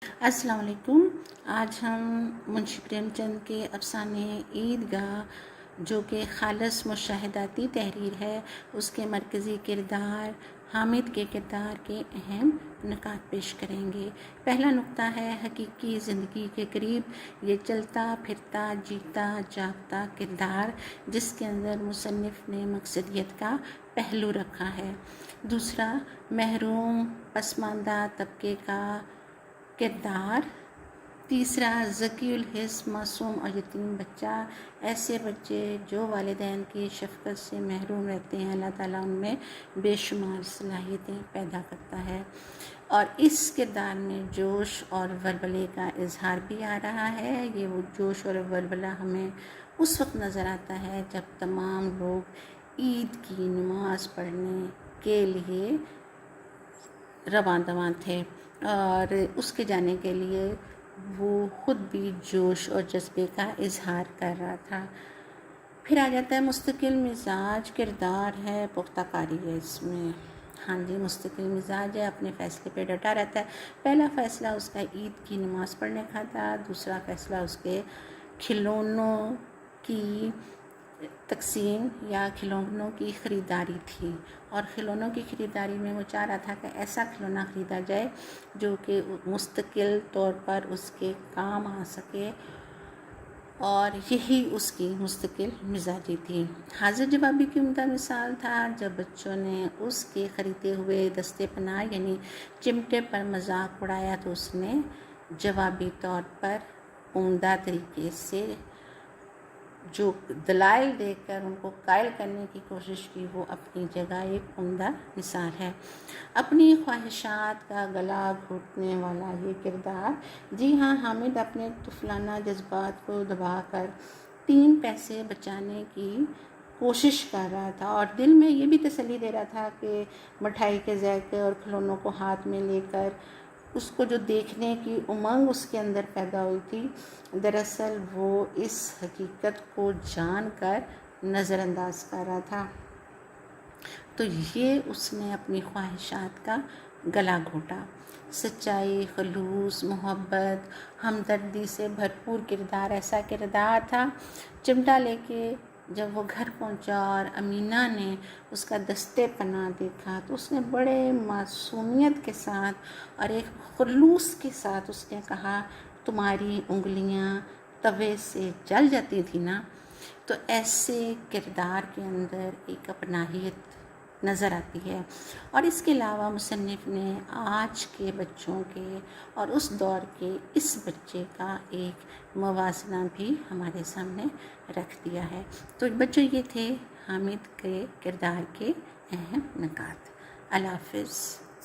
السلام علیکم۔ آج ہم منشی پریم چند کے افسانے عیدگاہ جو کہ خالص مشاہداتی تحریر ہے، اس کے مرکزی کردار حامد کے کردار کے اہم نکات پیش کریں گے۔ پہلا نقطہ ہے حقیقی زندگی کے قریب یہ چلتا پھرتا جیتا جاگتا کردار، جس کے اندر مصنف نے مقصدیت کا پہلو رکھا ہے۔ دوسرا، محروم پسماندہ طبقے کا کردار۔ تیسرا، ذکی الحس معصوم اور یتیم بچہ، ایسے بچے جو والدین کی شفقت سے محروم رہتے ہیں، اللہ تعالیٰ ان میں بے شمار صلاحیتیں پیدا کرتا ہے، اور اس کردار میں جوش اور ولولے کا اظہار بھی آ رہا ہے۔ یہ وہ جوش اور ولولہ ہمیں اس وقت نظر آتا ہے جب تمام لوگ عید کی نماز پڑھنے کے لیے رواں دواں تھے، اور اس کے جانے کے لیے وہ خود بھی جوش اور جذبے کا اظہار کر رہا تھا۔ پھر آ جاتا ہے مستقل مزاج کردار ہے، پختہ کاری ہے اس میں۔ ہاں جی، مستقل مزاج ہے، اپنے فیصلے پہ ڈٹا رہتا ہے۔ پہلا فیصلہ اس کا عید کی نماز پڑھنے کا تھا، دوسرا فیصلہ اس کے کھلونوں کی تقسیم یا کھلونوں کی خریداری تھی، اور کھلونوں کی خریداری میں وہ چاہ رہا تھا کہ ایسا کھلونا خریدا جائے جو کہ مستقل طور پر اس کے کام آ سکے، اور یہی اس کی مستقل مزاجی تھی۔ حاضر جوابی کی عمدہ مثال تھا جب بچوں نے اس کے خریدے ہوئے دستے پناہ یعنی چمٹے پر مذاق اڑایا تو اس نے جوابی طور پر عمدہ طریقے سے جو دلائل دے کر ان کو قائل کرنے کی کوشش کی، وہ اپنی جگہ ایک عمدہ مثال ہے۔ اپنی خواہشات کا گلا گھونٹنے والا یہ کردار، جی ہاں، حامد اپنے طفلانہ جذبات کو دبا کر 3 پیسے بچانے کی کوشش کر رہا تھا، اور دل میں یہ بھی تسلی دے رہا تھا کہ مٹھائی کے ذائقے اور کھلونوں کو ہاتھ میں لے کر اس کو جو دیکھنے کی امنگ اس کے اندر پیدا ہوئی تھی، دراصل وہ اس حقیقت کو جان کر نظر انداز کر رہا تھا۔ تو یہ اس نے اپنی خواہشات کا گلا گھونٹا۔ سچائی، خلوص، محبت، ہمدردی سے بھرپور کردار، ایسا کردار تھا۔ چمٹا لے کے جب وہ گھر پہنچا اور امینہ نے اس کا دستے پناہ دیکھا تو اس نے بڑے معصومیت کے ساتھ اور ایک خلوص کے ساتھ اس نے کہا، تمہاری انگلیاں توے سے جل جاتی تھی نا۔ تو ایسے کردار کے اندر ایک اپناہیت نظر آتی ہے، اور اس کے علاوہ مصنف نے آج کے بچوں کے اور اس دور کے اس بچے کا ایک موازنہ بھی ہمارے سامنے رکھ دیا ہے۔ تو بچوں، یہ تھے حامد کے کردار کے اہم نکات۔ اللہ حافظ۔